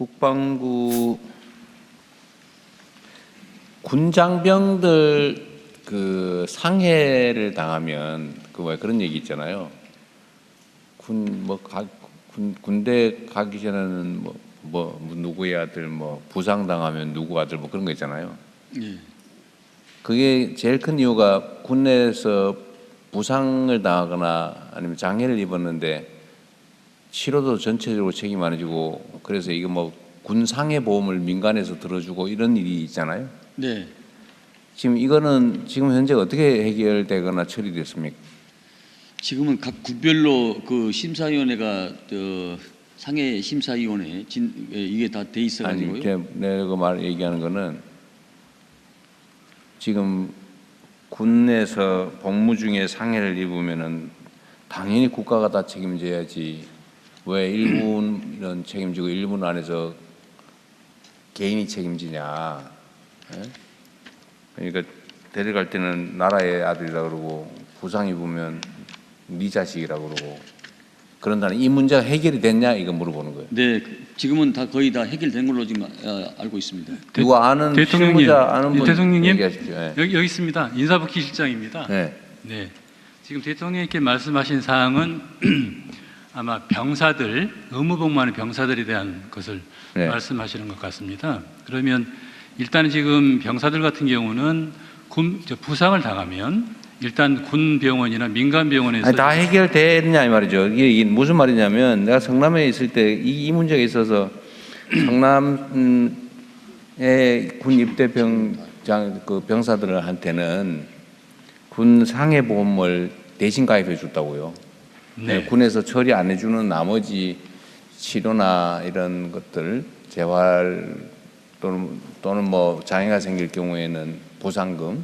국방부 군장병들 그 상해를 당하면 그런 얘기 있잖아요. 군대 가기 전에는 누구의 아들 부상 당하면 누구 아들 그런 거 있잖아요. 예. 그게 제일 큰 이유가 군내에서 부상을 당하거나 아니면 장애를 입었는데 치료도 전체적으로 책임 안 해주고, 그래서 이거 군 상해 보험을 민간에서 들어주고 이런 일이 있잖아요. 네. 지금 이거는 지금 현재 어떻게 해결되거나 처리됐습니까? 지금은 각 군별로 그 심사위원회가 상해 심사위원회 이게 다 돼 있어가지고요. 아니, 내가 얘기하는 거는 지금 군에서 복무 중에 상해를 입으면은 당연히 국가가 다 책임져야지. 왜 일본은 책임지고 일본 안에서 개인이 책임지냐? 예? 그러니까 데려갈 때는 나라의 아들이라 그러고 부상 입으면 네 자식이라 그러고 그런다는 이 문제가 해결이 됐냐 이거 물어보는 거예요. 네, 지금은 다 거의 다 해결된 걸로 지금 알고 있습니다. 누구 아는 대통령님, 실무자 아는 분 대통령님 얘기하십시오. 예. 여기 있습니다. 인사복귀 실장입니다. 네. 네. 지금 대통령님께 말씀하신 사항은 아마 병사들, 의무복무하는 병사들에 대한 것을 네. 말씀하시는 것 같습니다. 그러면 일단 지금 병사들 같은 경우는 부상을 당하면 일단 군 병원이나 민간 병원에서 다 해결됐냐 이 말이죠. 이게 무슨 말이냐면 내가 성남에 있을 때 이 문제가 있어서 성남의 군 입대 병사들한테는 군 상해 보험을 대신 가입해 줬다고요. 네. 군에서 처리 안 해주는 나머지 치료나 이런 것들 재활 또는 장애가 생길 경우에는 보상금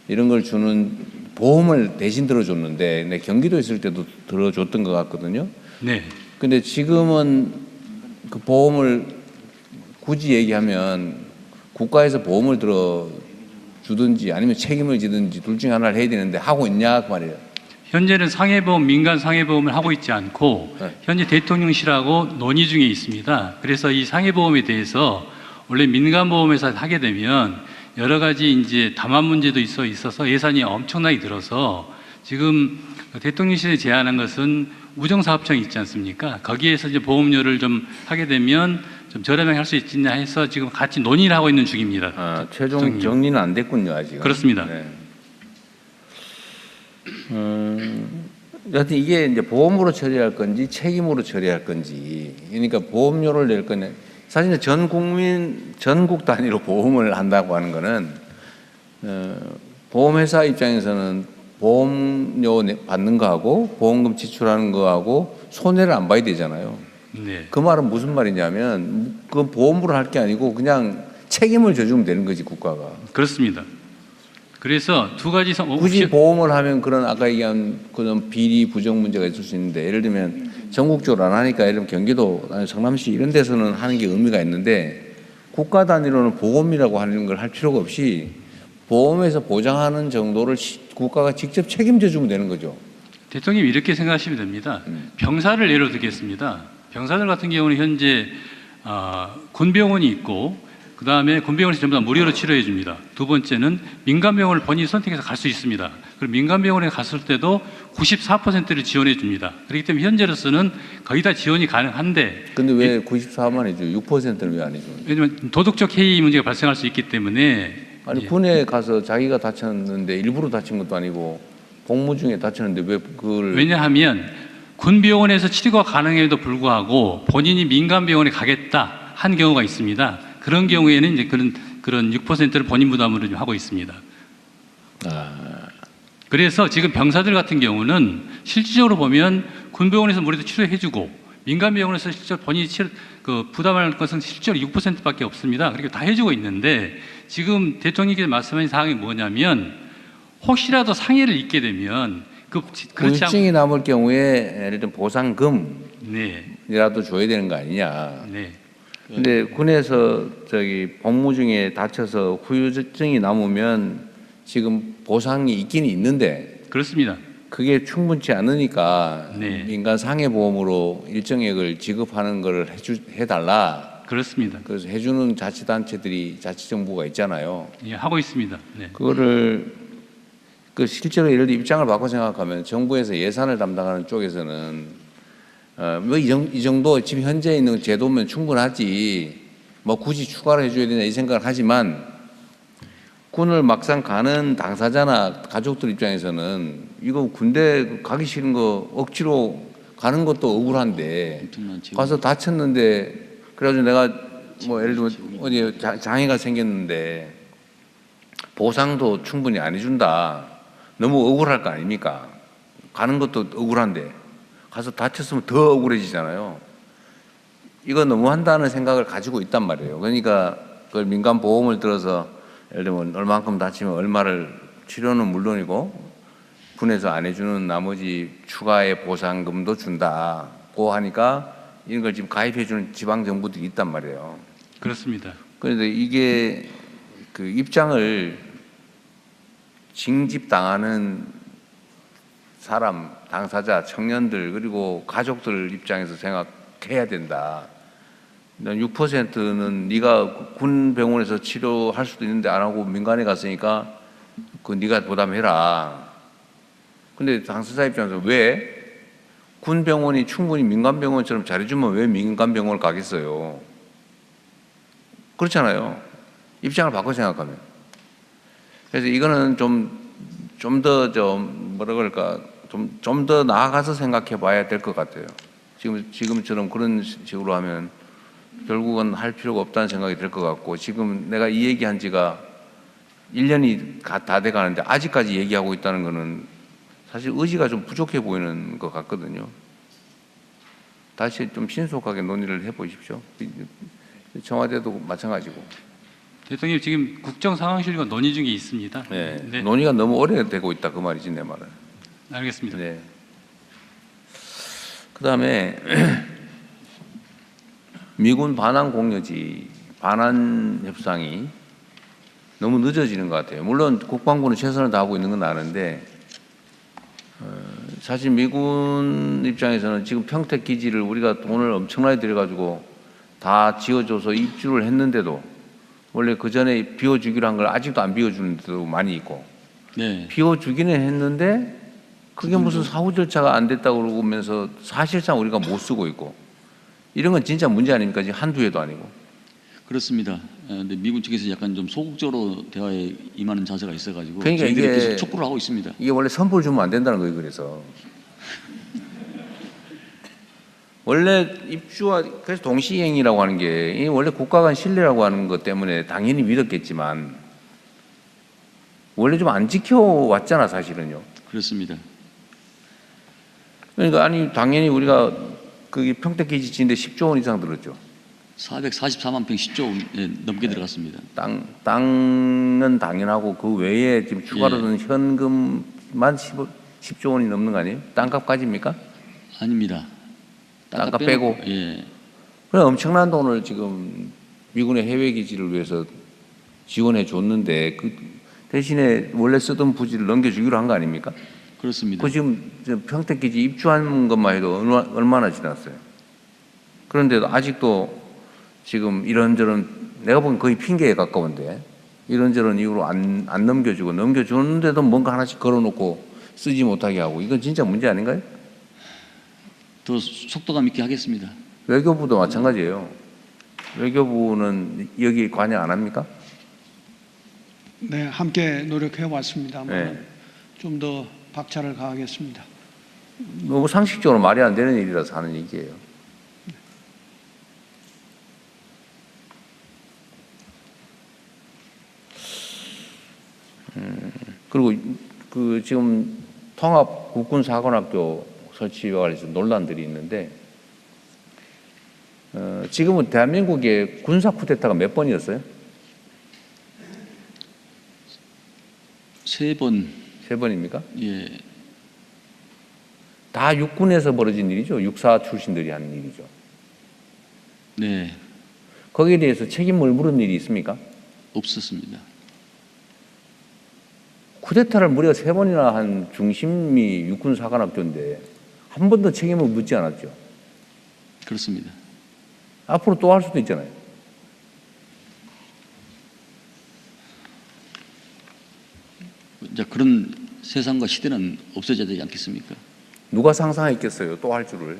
이런 걸 주는 보험을 대신 들어줬는데 경기도 있을 때도 들어줬던 것 같거든요. 네. 근데 지금은 그 보험을 굳이 얘기하면 국가에서 보험을 들어주든지 아니면 책임을 지든지 둘 중에 하나를 해야 되는데 하고 있냐 그 말이에요. 현재는 상해보험, 민간 상해보험을 하고 있지 않고 네. 현재 대통령실하고 논의 중에 있습니다. 그래서 이 상해보험에 대해서 원래 민간보험회사 하게 되면 여러 가지 이제 담합 문제도 있어서 예산이 엄청나게 들어서 지금 대통령실이 제안한 것은 우정사업청이 있지 않습니까? 거기에서 이제 보험료를 좀 하게 되면 좀 저렴하게 할 수 있겠냐 해서 지금 같이 논의를 하고 있는 중입니다. 최종 정리는 안 됐군요 아직. 그렇습니다. 네. 여하튼 이게 이제 보험으로 처리할 건지 책임으로 처리할 건지, 그러니까 보험료를 낼 거냐. 사실 전국 단위로 보험을 한다고 하는 거는 보험회사 입장에서는 보험료 받는 거하고 보험금 지출하는 거하고 손해를 안 봐야 되잖아요. 네. 그 말은 무슨 말이냐면 그 보험으로 할 게 아니고 그냥 책임을 져주면 되는 거지 국가가. 그렇습니다. 그래서 두 가지 굳이 보험을 하면 그런 아까 얘기한 그런 비리 부정 문제가 있을 수 있는데, 예를 들면 전국적으로 안 하니까 예를 들면 경기도 성남시 이런 데서는 하는 게 의미가 있는데 국가 단위로는 보험이라고 하는 걸 할 필요가 없이 보험에서 보장하는 정도를 국가가 직접 책임져 주면 되는 거죠. 대통령이 이렇게 생각하시면 됩니다. 병사를 예로 들겠습니다. 병사들 같은 경우는 현재 군병원이 있고 그 다음에 군병원에서 전부 다 무료로 치료해 줍니다. 두 번째는 민간병원을 본인이 선택해서 갈 수 있습니다. 그리고 민간병원에 갔을 때도 94%를 지원해 줍니다. 그렇기 때문에 현재로서는 거의 다 지원이 가능한데. 근데 왜 94만 해줘? 6%는 왜 안 해줘? 왜냐면 도덕적 해이 문제가 발생할 수 있기 때문에. 아니 군에 가서 자기가 다쳤는데 일부러 다친 것도 아니고 복무 중에 다쳤는데 왜 그걸? 왜냐하면 군병원에서 치료가 가능해도 불구하고 본인이 민간병원에 가겠다 한 경우가 있습니다. 그런 경우에는 이제 그런 6%를 본인 부담으로 좀 하고 있습니다. 그래서 지금 병사들 같은 경우는 실질적으로 보면 군병원에서 무료로 치료해주고 민간병원에서 실제 본인이 부담할 것은 실제로 6%밖에 없습니다. 그렇게 다 해주고 있는데 지금 대통령께서 말씀하신 사항이 뭐냐면 혹시라도 상해를 입게 되면 그렇지 우울증이 남을 경우에 예를 들면 보상금이라도 네. 줘야 되는 거 아니냐. 네. 근데 군에서 복무 중에 다쳐서 후유증이 남으면 지금 보상이 있긴 있는데 그렇습니다. 그게 충분치 않으니까 네. 민간 상해보험으로 일정액을 지급하는 걸 해달라. 그렇습니다. 그래서 해주는 자치단체들이 자치정부가 있잖아요. 예, 하고 있습니다. 네. 그거를 그 실제로 예를 들어 입장을 바꿔 생각하면 정부에서 예산을 담당하는 쪽에서는 뭐 이 정도 지금 현재 있는 제도면 충분하지 뭐 굳이 추가로 해줘야 되냐 이 생각을 하지만 군을 막상 가는 당사자나 가족들 입장에서는 이거 군대 가기 싫은 거 억지로 가는 것도 억울한데 엄청난 지원. 가서 다쳤는데 그래가지고 내가 뭐 예를 들면 어디 장애가 생겼는데 보상도 충분히 안 해준다. 너무 억울할 거 아닙니까? 가는 것도 억울한데 가서 다쳤으면 더 억울해지잖아요. 이거 너무 한다는 생각을 가지고 있단 말이에요. 그러니까 그걸 민간 보험을 들어서 예를 들면 얼마만큼 다치면 얼마를 치료는 물론이고 군에서 안 해주는 나머지 추가의 보상금도 준다고 하니까 이런 걸 지금 가입해주는 지방 정부들이 있단 말이에요. 그렇습니다. 그런데 이게 그 입장을 징집당하는 사람, 당사자, 청년들 그리고 가족들 입장에서 생각해야 된다. 6%는 네가 군 병원에서 치료할 수도 있는데 안 하고 민간에 갔으니까 그 네가 부담해라. 근데 당사자 입장에서 왜 군 병원이 충분히 민간 병원처럼 잘해주면 왜 민간 병원을 가겠어요? 그렇잖아요. 입장을 바꿔 생각하면. 그래서 이거는 좀 더 뭐라 그럴까 좀 더 나아가서 생각해 봐야 될 것 같아요. 지금처럼 그런 식으로 하면 결국은 할 필요가 없다는 생각이 들 것 같고 지금 내가 이 얘기한 지가 1년이 다 돼 가는데 아직까지 얘기하고 있다는 거는 사실 의지가 좀 부족해 보이는 것 같거든요. 다시 좀 신속하게 논의를 해 보십시오. 청와대도 마찬가지고. 대통령 지금 국정상황실과 논의 중에 있습니다. 네. 네. 논의가 너무 오래되고 있다 그 말이지 내 말은. 알겠습니다. 네. 그다음에 미군 반환 공여지 반환 협상이 너무 늦어지는 것 같아요. 물론 국방부는 최선을 다하고 있는 건 아는데 사실 미군 입장에서는 지금 평택 기지를 우리가 돈을 엄청나게 들여가지고 다 지어줘서 입주를 했는데도 원래 그 전에 비워주기로 한 걸 아직도 안 비워주는 데도 많이 있고 네. 비워주기는 했는데 그게 무슨 사후 절차가 안 됐다고 그러면서 사실상 우리가 못 쓰고 있고 이런 건 진짜 문제 아닙니까? 지금 한두 해도 아니고. 그렇습니다. 근데 미국 측에서 약간 좀 소극적으로 대화에 임하는 자세가 있어가지고 그러니까 저희들이 이게- 계속 촉구를 하고 있습니다. 이게 원래 선불 주면 안 된다는 거예요. 그래서 원래 입주와 그래서 동시행이라고 하는 게 이게 원래 국가 간 신뢰라고 하는 것 때문에 당연히 믿었겠지만 원래 좀 안 지켜왔잖아 사실은요. 그렇습니다. 그러니까 아니 당연히 우리가 그 평택 기지 지는데 10조 원 이상 들었죠. 444만 평 10조 원 넘게 들어갔습니다. 땅은 당연하고 그 외에 지금 추가로 예. 드는 현금만 10조 원이 넘는 거 아니에요? 땅값까지입니까? 아닙니다. 땅값 빼고? 예. 그래 엄청난 돈을 지금 미군의 해외 기지를 위해서 지원해 줬는데 그 대신에 원래 쓰던 부지를 넘겨주기로 한 거 아닙니까? 그렇습니다. 그 지금 평택 기지 입주한 것만 해도 얼마나 지났어요? 그런데도 아직도 지금 이런저런 내가 보기엔 거의 핑계에 가까운데 이런저런 이유로 안 넘겨주고 넘겨주는데도 뭔가 하나씩 걸어놓고 쓰지 못하게 하고 이건 진짜 문제 아닌가요? 더 속도감 있게 하겠습니다. 외교부도 마찬가지예요. 외교부는 여기 관여 안 합니까? 네, 함께 노력해 왔습니다만 네. 좀 더 박차를 가하겠습니다. 너무 상식적으로 말이 안 되는 일이라서 하는 얘기예요. 그리고 그 지금 통합 국군 사관학교 설치와 관련해서 논란들이 있는데 지금은 대한민국의 군사 쿠데타가 몇 번이었어요? 3번. 세 번입니까? 예. 다 육군에서 벌어진 일이죠. 육사 출신들이 하는 일이죠. 네. 거기에 대해서 책임을 물은 일이 있습니까? 없었습니다. 쿠데타를 무려 3번이나 한 중심이 육군 사관학교인데 한 번도 책임을 묻지 않았죠. 그렇습니다. 앞으로 또 할 수도 있잖아요. 그런 세상과 시대는 없어져야 되지 않겠습니까? 누가 상상했겠어요? 또 할 줄을.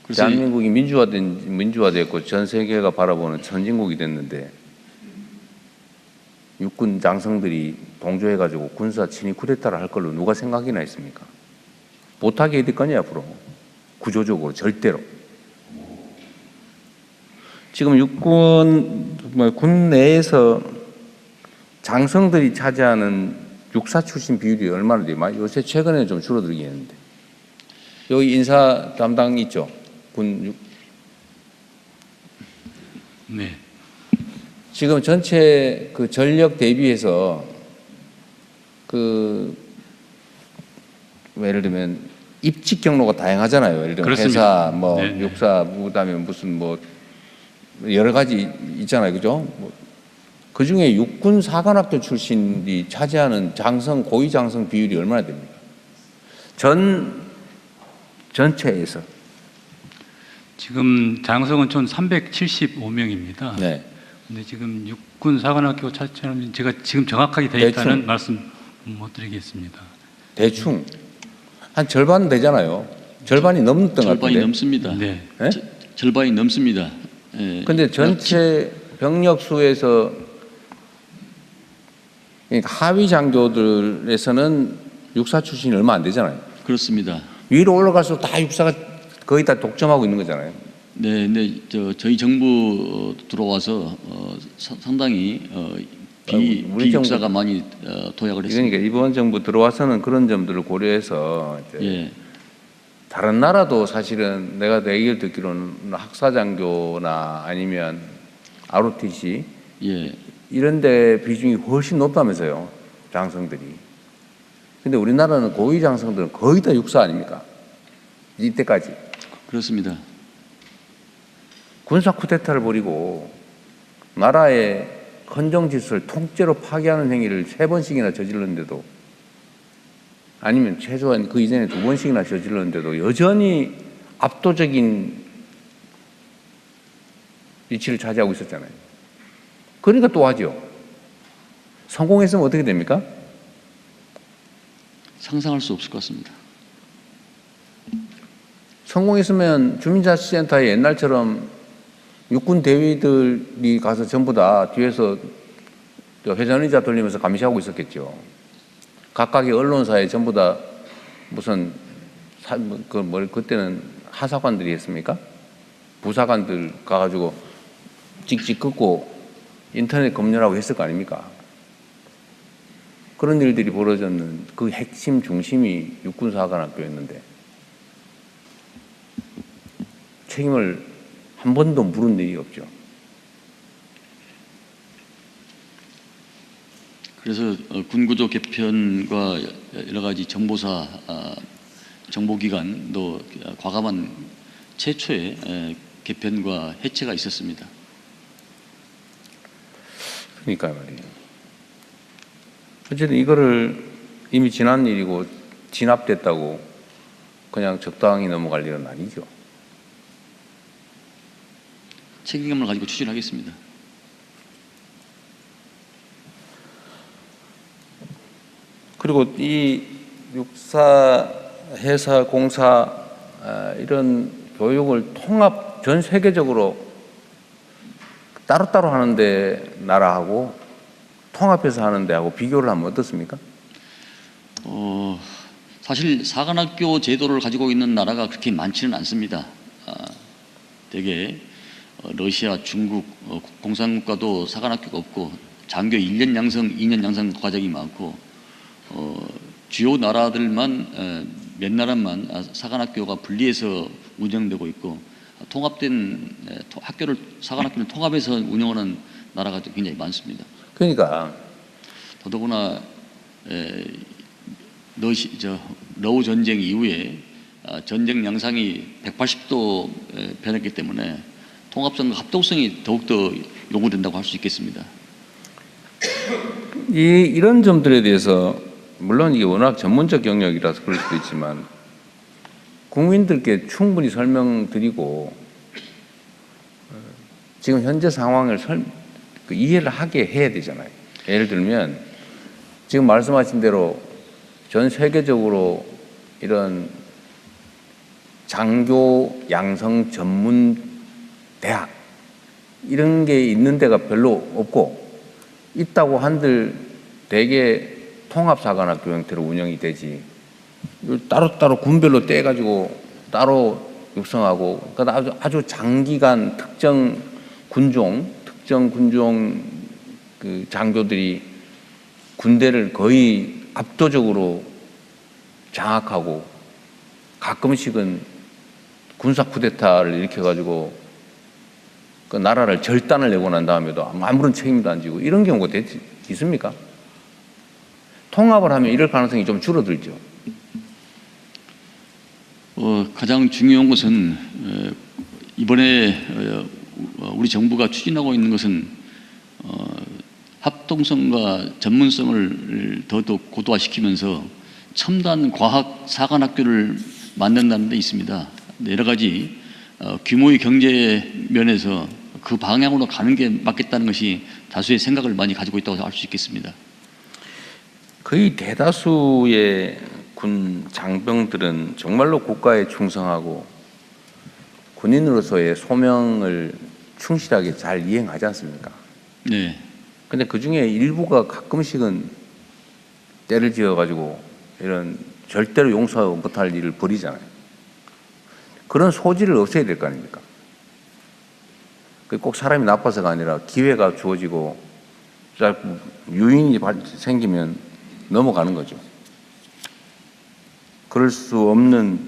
그래서 대한민국이 민주화됐고 전 세계가 바라보는 선진국이 됐는데 육군 장성들이 동조해가지고 군사 침입 쿠데타를 할 걸로 누가 생각이나 했습니까? 못하게 해야 될 거냐 앞으로. 구조적으로 절대로. 지금 군 내에서 장성들이 차지하는 육사 출신 비율이 얼마나 돼요? 요새 최근에 좀 줄어들긴 했는데. 여기 인사 담당 있죠? 네. 지금 전체 그 전력 대비해서 예를 들면 입직 경로가 다양하잖아요. 예를 들면 그렇습니다. 회사, 네. 육사, 그다음에 무슨 여러 가지 있잖아요, 그죠? 그 중에 육군 사관학교 출신이 차지하는 고위 장성 비율이 얼마나 됩니까? 전체에서. 지금 장성은 총 375명입니다. 네. 근데 지금 육군 사관학교 차처럼 제가 지금 정확하게 데이터는 대충. 말씀 못 드리겠습니다. 대충 한 절반 되잖아요. 절반이 넘는 것 절반이 같은데. 넘습니다. 네. 네? 절반이 넘습니다. 예. 근데 전체 병력 수에서 그러니까 하위 장교들에서는 육사 출신이 얼마 안 되잖아요. 그렇습니다. 위로 올라갈수록 다 육사가 거의 다 독점하고 있는 거잖아요. 네, 근데 저희 정부 들어와서 상당히 우리 비육사가 정부- 많이 도약을 했습니다. 그러니까 이번 정부 들어와서는 그런 점들을 고려해서 이제 예, 다른 나라도 사실은 내가 내 얘기를 듣기로는 학사장교나 아니면 ROTC 예, 이런 데 비중이 훨씬 높다면서요. 장성들이. 근데 우리나라는 고위 장성들은 거의 다 육사 아닙니까? 이때까지. 그렇습니다. 군사 쿠데타를 벌이고 나라의 헌정 질서를 통째로 파괴하는 행위를 3번씩이나 저질렀는데도 아니면 최소한 그 이전에 2번씩이나 저질렀는데도 여전히 압도적인 위치를 차지하고 있었잖아요. 그러니까 또 하죠. 성공했으면 어떻게 됩니까? 상상할 수 없을 것 같습니다. 성공했으면 주민자치센터에 옛날처럼 육군 대위들이 가서 전부 다 뒤에서 회전의자 돌리면서 감시하고 있었겠죠. 각각의 언론사에 전부 다 무슨 그때는 하사관들이 했습니까? 부사관들 가가지고 찍찍 긋고 인터넷 검열하고 했을 거 아닙니까? 그런 일들이 벌어졌는 그 핵심 중심이 육군사관학교였는데 책임을 한 번도 물은 일이 없죠. 그래서 군구조 개편과 여러 가지 정보사, 정보기관도 과감한 최초의 개편과 해체가 있었습니다. 그러니까 말이에요. 어쨌든 이거를 이미 지난 일이고 진압됐다고 그냥 적당히 넘어갈 일은 아니죠. 책임감을 가지고 추진하겠습니다. 그리고 이 육사, 해사, 공사 이런 교육을 전 세계적으로 따로따로 하는데 나라하고 통합해서 하는 데하고 비교를 하면 어떻습니까? 사실 사관학교 제도를 가지고 있는 나라가 그렇게 많지는 않습니다. 대개 러시아, 중국, 공산국가도 사관학교가 없고 장교 1년 양성, 2년 양성 과정이 많고 주요 나라들만 몇 나라만 사관학교가 분리해서 운영되고 있고 통합된 사관학교를 통합해서 운영하는 나라가 굉장히 많습니다. 그러니까 더더구나 러우 전쟁 이후에 전쟁 양상이 180도 변했기 때문에 통합성과 합동성이 더욱더 요구된다고 할 수 있겠습니다. 이런 점들에 대해서 물론 이게 워낙 전문적 영역이라서 그럴 수도 있지만 국민들께 충분히 설명드리고 지금 현재 상황을 이해를 하게 해야 되잖아요. 예를 들면 지금 말씀하신 대로 전 세계적으로 이런 장교 양성 전문 대학 이런 게 있는 데가 별로 없고, 있다고 한들 대개 통합사관학교 형태로 운영이 되지, 따로따로 군별로 떼가지고 따로 육성하고, 그러니까 아주 장기간 특정 군종 그 장교들이 군대를 거의 압도적으로 장악하고 가끔씩은 군사 쿠데타를 일으켜가지고 그 나라를 절단을 내고 난 다음에도 아무런 책임도 안 지고 이런 경우가 있습니까? 통합을 하면 이럴 가능성이 좀 줄어들죠. 가장 중요한 것은 이번에 우리 정부가 추진하고 있는 것은 합동성과 전문성을 더더욱 고도화시키면서 첨단 과학 사관학교를 만든다는 데 있습니다. 여러 가지 규모의 경제 면에서 그 방향으로 가는 게 맞겠다는 것이 다수의 생각을 많이 가지고 있다고 할 수 있겠습니다. 거의 대다수의 군 장병들은 정말로 국가에 충성하고 군인으로서의 소명을 충실하게 잘 이행하지 않습니까? 네. 근데 그 중에 일부가 가끔씩은 때를 지어가지고 이런 절대로 용서 못할 일을 벌이잖아요. 그런 소지를 없애야 될 거 아닙니까? 꼭 사람이 나빠서가 아니라 기회가 주어지고 유인이 생기면 넘어가는 거죠. 그럴 수 없는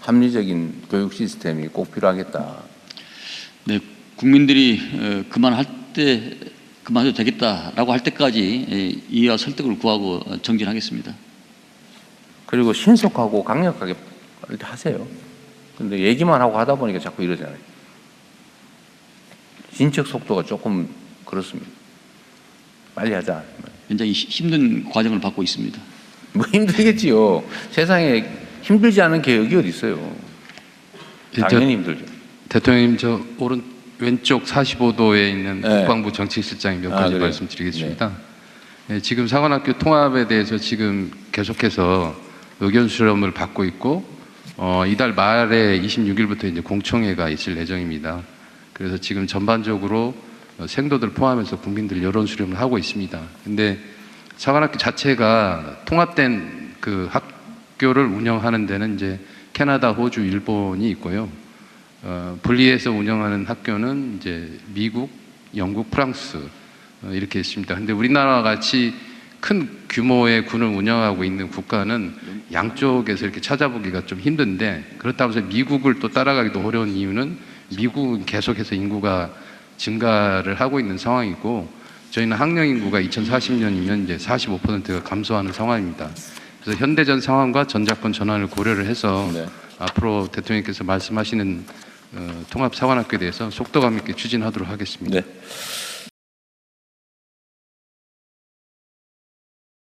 합리적인 교육 시스템이 꼭 필요하겠다. 네, 국민들이 그만해도 되겠다라고 할 때까지 이해와 설득을 구하고 정진하겠습니다. 그리고 신속하고 강력하게 하세요. 근데 얘기만 하고 하다 보니까 자꾸 이러잖아요. 진척 속도가 조금 그렇습니다. 빨리 하자. 굉장히 힘든 과정을 받고 있습니다. 뭐 힘들겠지요. 세상에 힘들지 않은 개혁이 어디 있어요. 당연히 힘들죠. 대통령님, 저 왼쪽 45도에 있는 네. 국방부 정책실장이 몇 가지 그래요? 말씀드리겠습니다. 네, 지금 사관학교 통합에 대해서 지금 계속해서 의견 수렴을 받고 있고, 이달 말에 26일부터 이제 공청회가 있을 예정입니다. 그래서 지금 전반적으로 생도들 포함해서 국민들 여론 수렴을 하고 있습니다. 근데 사관학교 자체가 통합된 그 학교를 운영하는 데는 이제 캐나다, 호주, 일본이 있고요. 분리해서 운영하는 학교는 이제 미국, 영국, 프랑스 이렇게 있습니다. 근데 우리나라와 같이 큰 규모의 군을 운영하고 있는 국가는 양쪽에서 이렇게 찾아보기가 좀 힘든데, 그렇다고 해서 미국을 또 따라가기도 어려운 이유는 미국은 계속해서 인구가 증가를 하고 있는 상황이고, 저희는 학령 인구가 2040년이면 이제 45%가 감소하는 상황입니다. 그래서 현대전 상황과 전자권 전환을 고려를 해서 네. 앞으로 대통령께서 말씀하시는 통합사관학교에 대해서 속도감 있게 추진하도록 하겠습니다. 네.